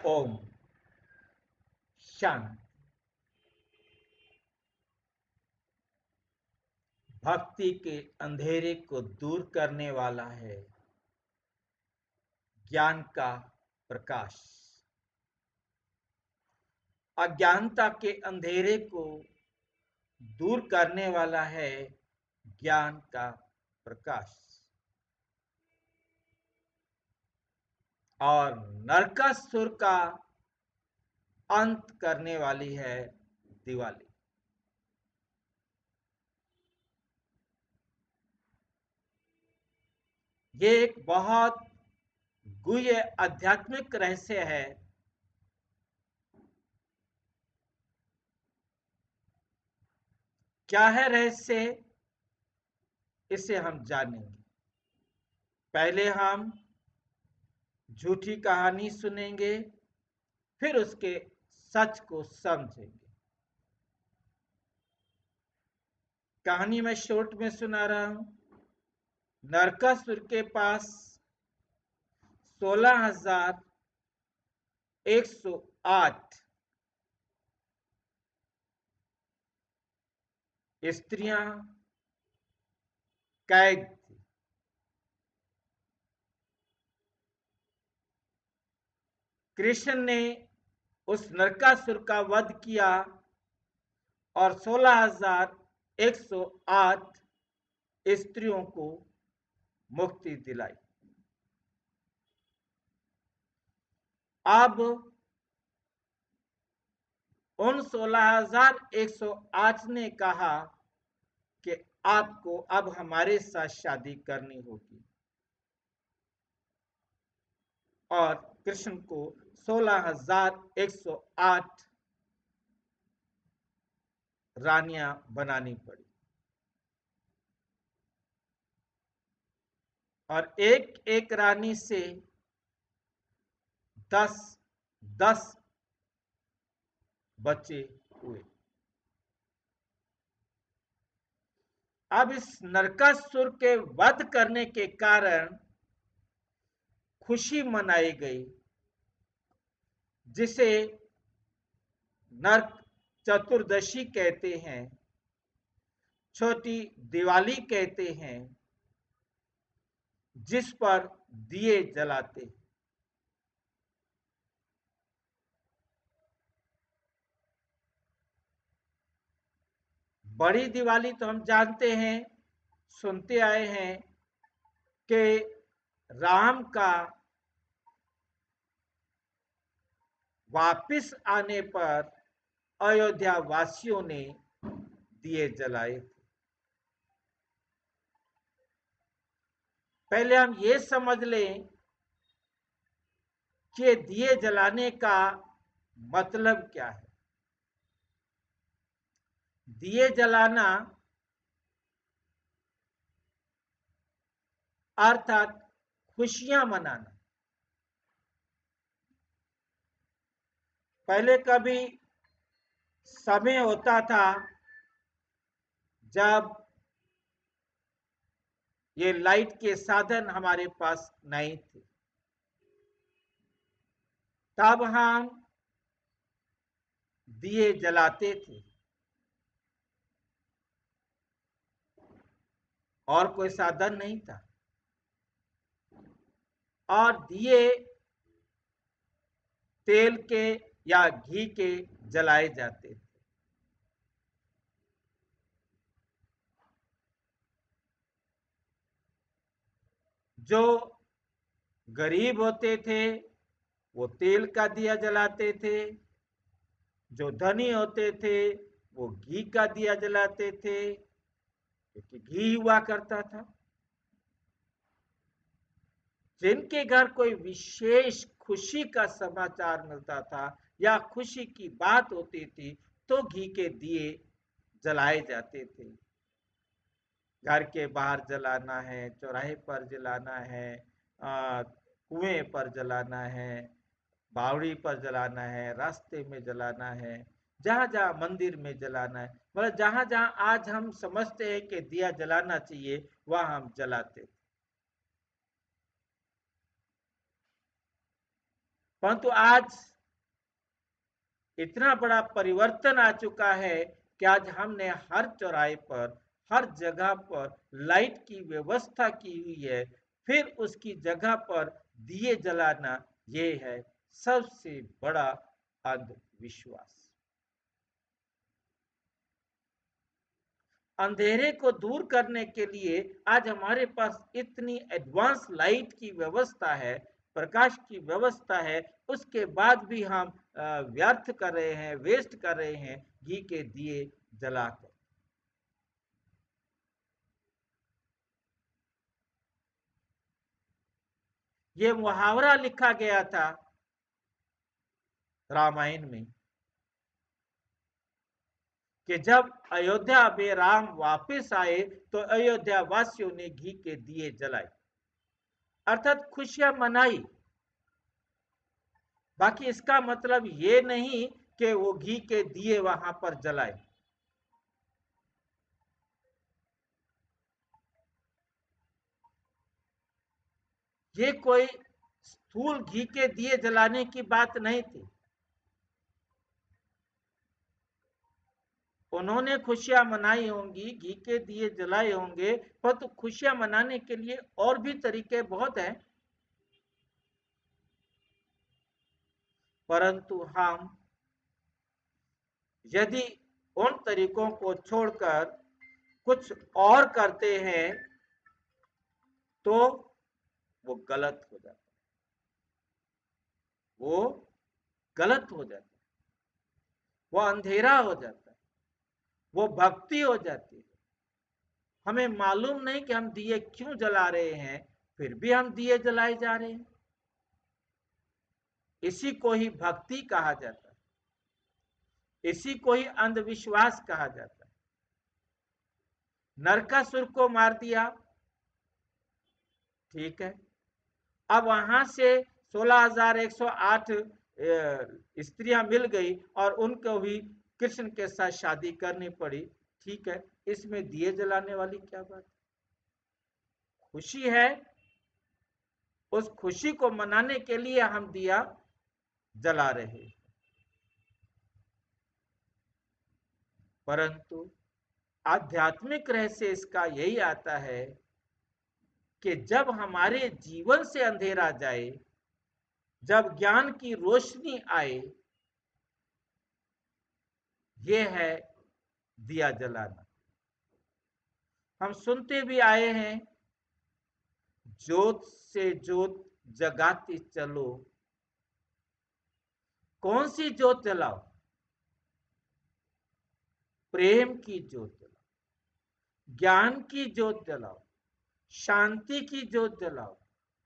ओम शांति। भक्ति के अंधेरे को दूर करने वाला है ज्ञान का प्रकाश। अज्ञानता के अंधेरे को दूर करने वाला है ज्ञान का प्रकाश। और नरकासुर का अंत करने वाली है दिवाली। ये एक बहुत गुह्य आध्यात्मिक रहस्य है। क्या है रहस्य, इसे हम जानेंगे। पहले हम झूठी कहानी सुनेंगे, फिर उसके सच को समझेंगे। कहानी मैं शॉर्ट में सुना रहा हूं। नरकासुर के पास 16,108 स्त्रियां कैद थी। कृष्ण ने उस नरकासुर का वध किया और 16,108 स्त्रियों को मुक्ति दिलाई। अब उन 16,108 ने कहा कि आपको अब हमारे साथ शादी करनी होगी, और कृष्ण को 16,108 रानियां बनानी पड़ी। और एक एक रानी से 10 बच्चे हुए। अब इस नरकासुर के वध करने के कारण खुशी मनाई गई, जिसे नरक चतुर्दशी कहते हैं, छोटी दिवाली कहते हैं, जिस पर दिए जलाते। बड़ी दिवाली तो हम जानते हैं, सुनते आए हैं कि राम का वापिस आने पर अयोध्या वासियों ने दिए जलाए। पहले हम ये समझ लें कि दिए जलाने का मतलब क्या है। दिए जलाना अर्थात खुशियां मनाना। पहले कभी समय होता था जब ये लाइट के साधन हमारे पास नहीं थे, तब हम दिए जलाते थे और कोई साधन नहीं था, और दिए तेल के या घी के जलाए जाते थे। जो गरीब होते थे वो तेल का दिया जलाते थे, जो धनी होते थे वो घी का दिया जलाते थे, क्योंकि घी हुआ करता था। जिनके घर कोई विशेष खुशी का समाचार मिलता था या खुशी की बात होती थी, तो घी के दिए जलाए जाते थे। घर के बाहर जलाना है, चौराहे पर जलाना है, कुएं पर जलाना है, बावड़ी पर जलाना है, रास्ते में जलाना है, जहां जहां मंदिर में जलाना है, मतलब जहां जहां आज हम समझते हैं कि दिया जलाना चाहिए, वहां हम जलाते। परंतु आज इतना बड़ा परिवर्तन आ चुका है कि आज हमने हर चौराहे पर, हर जगह पर लाइट की व्यवस्था की हुई है। फिर उसकी जगह पर दिए जलाना, ये है सबसे बड़ा अंधविश्वास। अंधेरे को दूर करने के लिए आज हमारे पास इतनी एडवांस लाइट की व्यवस्था है, प्रकाश की व्यवस्था है, उसके बाद भी हम व्यर्थ कर रहे हैं, वेस्ट कर रहे हैं घी के दिए जलाकर। ये मुहावरा लिखा गया था रामायण में कि जब अयोध्या में राम वापस आए तो अयोध्या वासियों ने घी के दिए जलाए, अर्थात खुशियां मनाई। बाकी इसका मतलब ये नहीं कि वो घी के दिए वहां पर जलाए। ये कोई स्थूल घी के दिए जलाने की बात नहीं थी। उन्होंने खुशियां मनाई होंगी, घी के दिए जलाए होंगे, पर तो खुशियां मनाने के लिए और भी तरीके बहुत हैं। परंतु हम यदि उन तरीकों को छोड़कर कुछ और करते हैं तो वो गलत हो जाता है, वो गलत हो जाता है, वो अंधेरा हो जाता है, वो भक्ति हो जाती है। हमें मालूम नहीं कि हम दिए क्यों जला रहे हैं, फिर भी हम दिए जलाए जा रहे हैं। इसी को ही भक्ति कहा जाता है, इसी को ही अंधविश्वास कहा जाता है। नरकासुर को मार दिया, ठीक है, अब वहां से 16,108 स्त्रियां मिल गई और उनको भी कृष्ण के साथ शादी करनी पड़ी, ठीक है, इसमें दिए जलाने वाली क्या बात? खुशी है, उस खुशी को मनाने के लिए हम दिया जला रहे। परंतु आध्यात्मिक रहस्य इसका यही आता है कि जब हमारे जीवन से अंधेरा जाए, जब ज्ञान की रोशनी आए, ये है दिया जलाना। हम सुनते भी आए हैं, ज्योत से ज्योत जगाती चलो। कौन सी ज्योत जलाओ? प्रेम की ज्योत जलाओ, ज्ञान की ज्योत जलाओ, शांति की ज्योत जलाओ,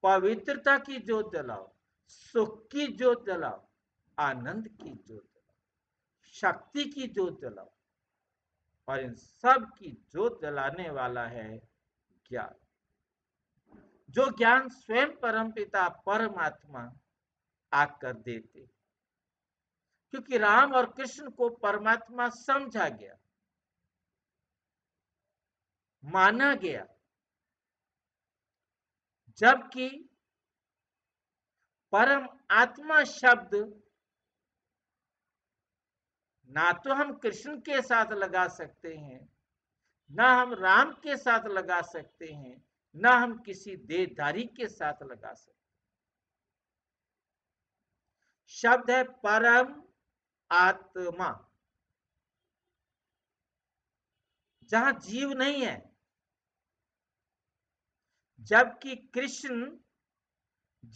पवित्रता की ज्योत जलाओ, सुख की ज्योत जलाओ, आनंद की ज्योत जलाओ, शक्ति की ज्योत जलाओ। और इन सब की ज्योत जलाने वाला है ज्ञान। जो ज्ञान स्वयं परमपिता परमात्मा आकर देते, क्योंकि राम और कृष्ण को परमात्मा समझा गया, माना गया, जबकि परम आत्मा शब्द ना तो हम कृष्ण के साथ लगा सकते हैं, ना हम राम के साथ लगा सकते हैं, ना हम किसी देहधारी के साथ लगा सकते। शब्द है परम आत्मा, जहां जीव नहीं है, जबकि कृष्ण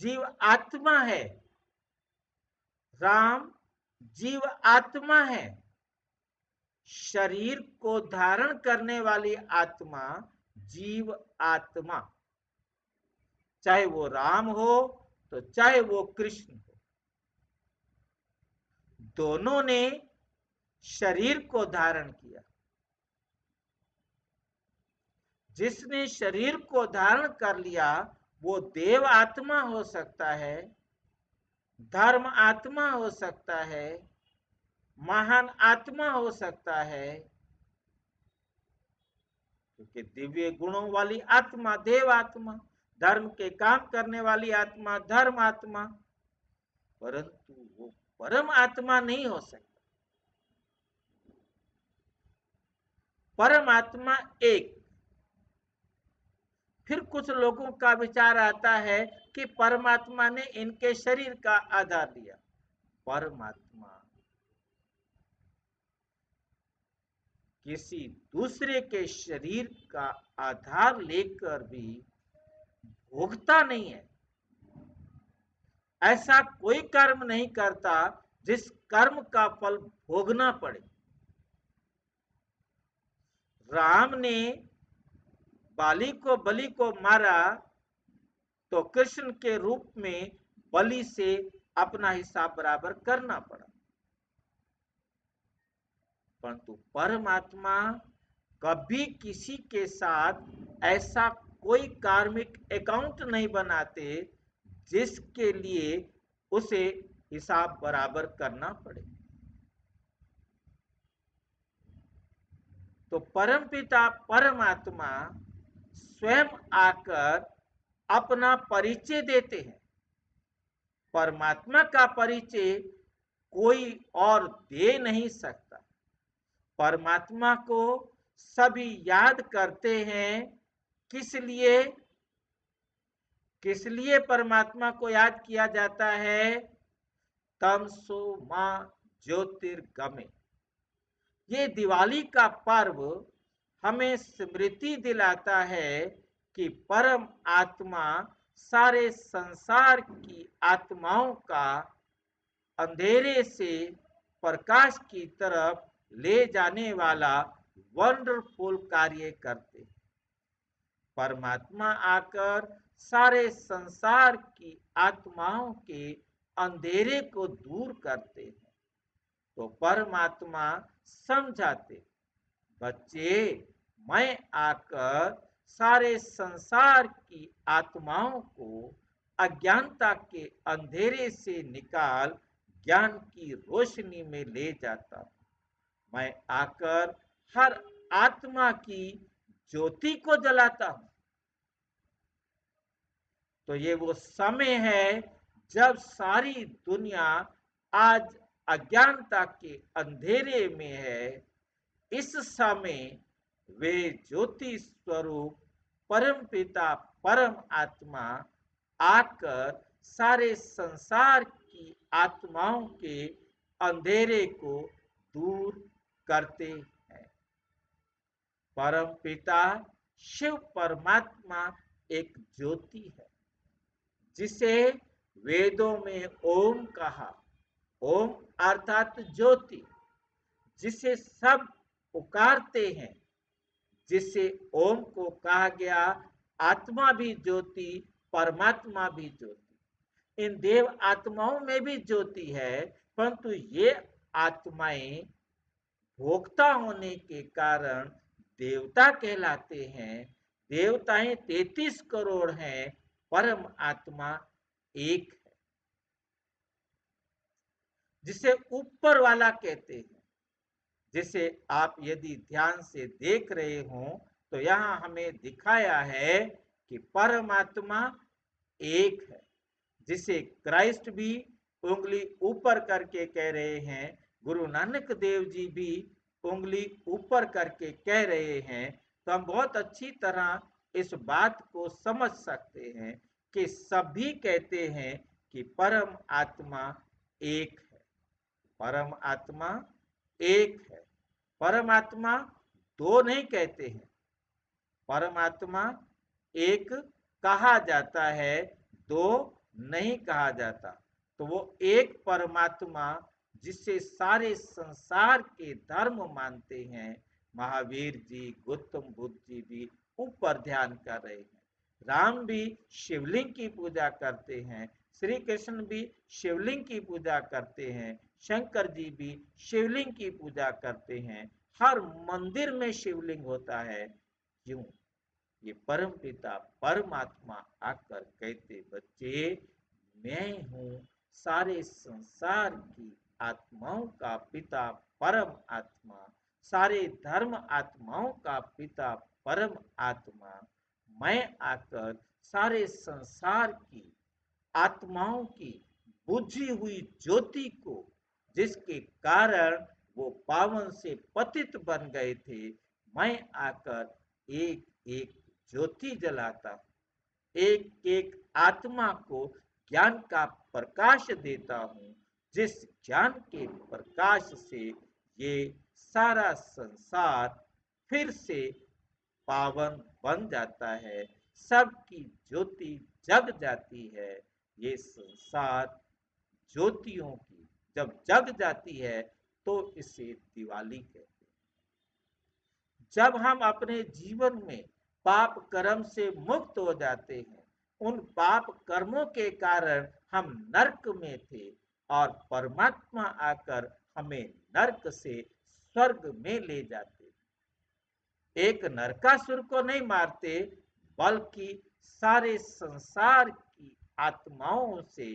जीव आत्मा है, राम जीव आत्मा है। शरीर को धारण करने वाली आत्मा जीव आत्मा, चाहे वो राम हो तो चाहे वो कृष्ण हो, दोनों ने शरीर को धारण किया। जिसने शरीर को धारण कर लिया वो देव आत्मा हो सकता है, धर्म आत्मा हो सकता है, महान आत्मा हो सकता है, क्योंकि दिव्य गुणों वाली आत्मा देव आत्मा, धर्म के काम करने वाली आत्मा धर्म आत्मा, परंतु वो परम आत्मा नहीं हो सकता। परमात्मा एक। फिर कुछ लोगों का विचार आता है कि परमात्मा ने इनके शरीर का आधार लिया। परमात्मा किसी दूसरे के शरीर का आधार लेकर भी भोगता नहीं है। ऐसा कोई कर्म नहीं करता जिस कर्म का फल भोगना पड़े। राम ने बाली को बलि को मारा तो कृष्ण के रूप में बलि से अपना हिसाब बराबर करना पड़ा। परंतु परमात्मा कभी किसी के साथ ऐसा कोई कार्मिक अकाउंट नहीं बनाते जिसके लिए उसे हिसाब बराबर करना पड़े। तो परमपिता परमात्मा स्वयं आकर अपना परिचय देते हैं। परमात्मा का परिचय कोई और दे नहीं सकता। परमात्मा को सभी याद करते हैं। किस लिए? किस लिए परमात्मा को याद किया जाता है? तमसो मां ज्योतिर्गमे। ये दिवाली का पर्व हमें स्मृति दिलाता है कि परम आत्मा सारे संसार की आत्माओं का अंधेरे से प्रकाश की तरफ ले जाने वाला वंडरफुल कार्य करते। परमात्मा आकर सारे संसार की आत्माओं के अंधेरे को दूर करते हैं। तो परमात्मा समझाते, बच्चे मैं आकर सारे संसार की आत्माओं को अज्ञानता के अंधेरे से निकाल ज्ञान की रोशनी में ले जाता हूं। मैं आकर हर आत्मा की ज्योति को जलाता हूं। तो ये वो समय है जब सारी दुनिया आज अज्ञानता के अंधेरे में है। इस समय वे ज्योति स्वरूप परमपिता परम आत्मा आकर सारे संसार की आत्माओं के अंधेरे को दूर करते हैं। परम पिता शिव परमात्मा एक ज्योति है जिसे वेदों में ओम कहा। ओम अर्थात ज्योति, जिसे सब पुकारते हैं, जिससे ओम को कहा गया आत्मा भी ज्योति, परमात्मा भी ज्योति। इन देव आत्माओं में भी ज्योति है, परंतु ये आत्माएं भोक्ता होने के कारण देवता कहलाते हैं। देवताएं 33 करोड़ हैं, परम आत्मा एक है जिसे ऊपर वाला कहते हैं। जिसे आप यदि ध्यान से देख रहे हो तो यहाँ हमें दिखाया है कि परमात्मा एक है, जिसे क्राइस्ट भी उंगली ऊपर करके कह रहे हैं, गुरु नानक देव जी भी उंगली ऊपर करके कह रहे हैं। तो हम बहुत अच्छी तरह इस बात को समझ सकते हैं कि सभी कहते हैं कि परम आत्मा एक है। परम आत्मा एक है। परमात्मा दो नहीं कहते हैं। परमात्मा एक कहा जाता है, दो नहीं कहा जाता। तो वो एक परमात्मा जिसे सारे संसार के धर्म मानते हैं, महावीर जी, गौतम बुद्ध जी भी ऊपर ध्यान कर रहे हैं। राम भी शिवलिंग की पूजा करते हैं, श्री कृष्ण भी शिवलिंग की पूजा करते हैं, शंकर जी भी शिवलिंग की पूजा करते हैं। हर मंदिर में शिवलिंग होता है। क्यों? ये परम पिता परमात्मा आकर कहते, बच्चे मैं हूं सारे संसार की आत्माओं का पिता परम आत्मा, सारे धर्म आत्माओं का पिता परम आत्मा। मैं आकर सारे संसार की आत्माओं की बुझी हुई ज्योति को, जिसके कारण वो पावन से पतित बन गए थे, मैं आकर एक एक ज्योति जलाता हूँ, एक एक आत्मा को ज्ञान का प्रकाश देता हूँ, जिस ज्ञान के प्रकाश से ये सारा संसार फिर से पावन बन जाता है, सबकी ज्योति जग जाती है। ये संसार ज्योतियों की जब जग जाती है तो इसे दिवाली कहते हैं। जब हम अपने जीवन में पाप कर्म से मुक्त हो जाते हैं, उन पाप कर्मों के कारण हम नरक में थे और परमात्मा आकर हमें नरक से स्वर्ग में ले जाते। एक नरकासुर को नहीं मारते, बल्कि सारे संसार की आत्माओं से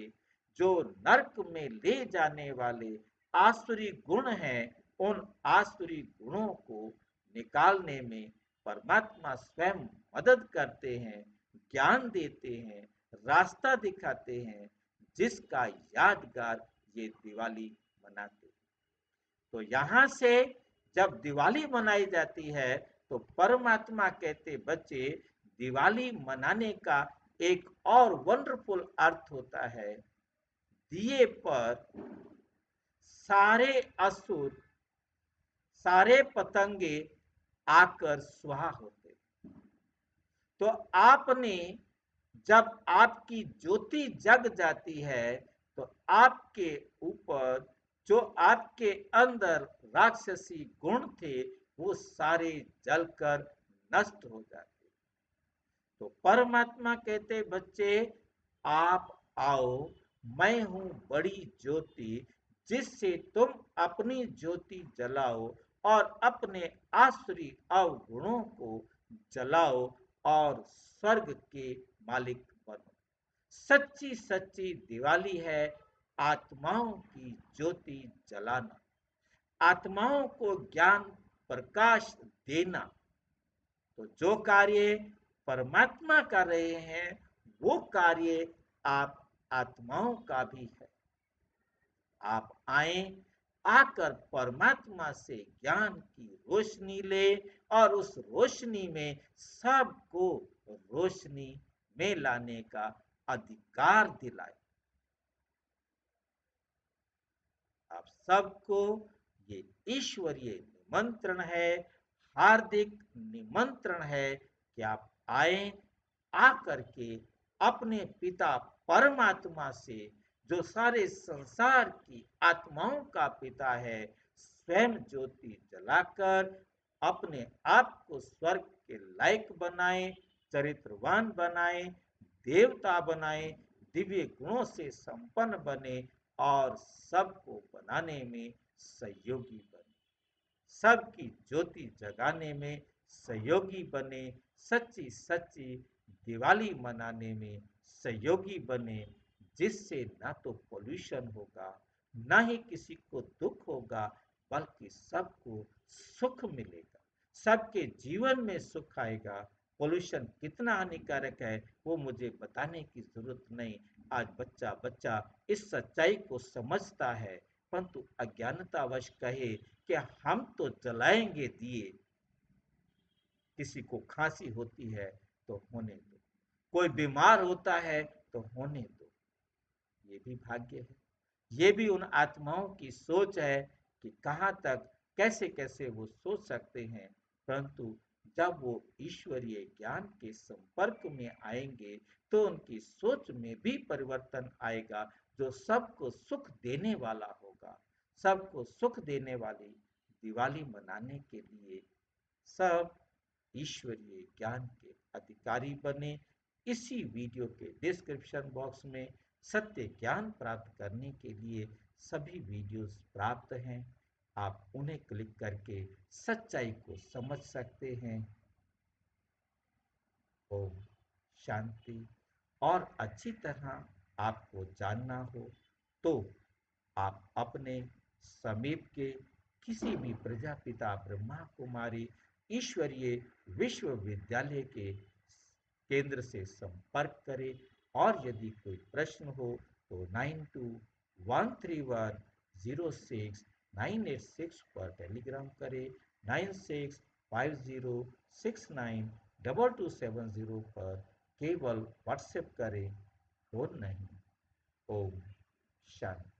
जो नरक में ले जाने वाले आसुरी गुण हैं, उन आसुरी गुणों को निकालने में परमात्मा स्वयं मदद करते हैं, ज्ञान देते हैं, रास्ता दिखाते हैं, जिसका यादगार ये दिवाली मनाते हैं। तो यहाँ से जब दिवाली मनाई जाती है तो परमात्मा कहते बच्चे, दिवाली मनाने का एक और वंडरफुल अर्थ होता है, दिए पर सारे असुर, सारे पतंगे आकर स्वाहा होते। तो आपने जब आपकी ज्योति जग जाती है तो आपके ऊपर जो आपके अंदर राक्षसी गुण थे वो सारे जलकर नष्ट हो जाते। तो परमात्मा कहते बच्चे, आप आओ, मैं हूं बड़ी ज्योति, जिससे तुम अपनी ज्योति जलाओ और अपने आसुरी अवगुणों को जलाओ और स्वर्ग के मालिक बनो। सच्ची सच्ची दिवाली है आत्माओं की ज्योति जलाना, आत्माओं को ज्ञान प्रकाश देना। तो जो कार्य परमात्मा कर रहे हैं वो कार्य आप आत्माओं का भी है। आप आए, आकर परमात्मा से ज्ञान की रोशनी ले और उस रोशनी में सबको रोशनी में लाने का अधिकार दिलाए। आप सबको ये ईश्वरीय निमंत्रण है, हार्दिक निमंत्रण है कि आप आए, आकर के अपने पिता परमात्मा से, जो सारे संसार की आत्माओं का पिता है, स्वयं ज्योति जलाकर अपने आप को स्वर्ग के लायक बनाए, चरित्रवान बनाए, देवता बनाए, दिव्य गुणों से संपन्न बने और सबको बनाने में सहयोगी बने, सबकी ज्योति जगाने में सहयोगी बने, सच्ची सच्ची दिवाली मनाने में सहयोगी बने, जिससे ना तो पोल्यूशन होगा, ना ही किसी को दुख होगा, बल्कि सबको सुख मिलेगा, सबके जीवन में सुख आएगा। पोल्यूशन कितना हानिकारक है वो मुझे बताने की जरूरत नहीं। आज बच्चा बच्चा इस सच्चाई को समझता है, परंतु अज्ञानतावश कहे कि हम तो जलाएंगे दिए, किसी को खांसी होती है तो होने दो, कोई बीमार होता है तो होने दो। ये भी भाग्य है, ये भी उन आत्माओं की सोच है कि कहाँ तक कैसे कैसे वो सोच सकते हैं। परंतु जब वो ईश्वरीय ज्ञान के संपर्क में आएंगे तो उनकी सोच में भी परिवर्तन आएगा, जो सबको सुख देने वाला होगा। सबको सुख देने वाली दिवाली मनाने के लिए सब ईश्वरीय ज्ञान के अधिकारी बने। इसी वीडियो के डिस्क्रिप्शन बॉक्स में सत्य ज्ञान प्राप्त करने के लिए सभी वीडियोस प्राप्त हैं, आप उन्हें क्लिक करके सच्चाई को समझ सकते हैं। ओम शांति। और अच्छी तरह आपको जानना हो तो आप अपने समीप के किसी भी प्रजापिता ब्रह्मा कुमारी ईश्वरीय विश्वविद्यालय के केंद्र से संपर्क करें और यदि कोई प्रश्न हो तो 9213106986 पर टेलीग्राम करें। 9650692270 पर केवल व्हाट्सएप करें, फोन नहीं। ओम शांति।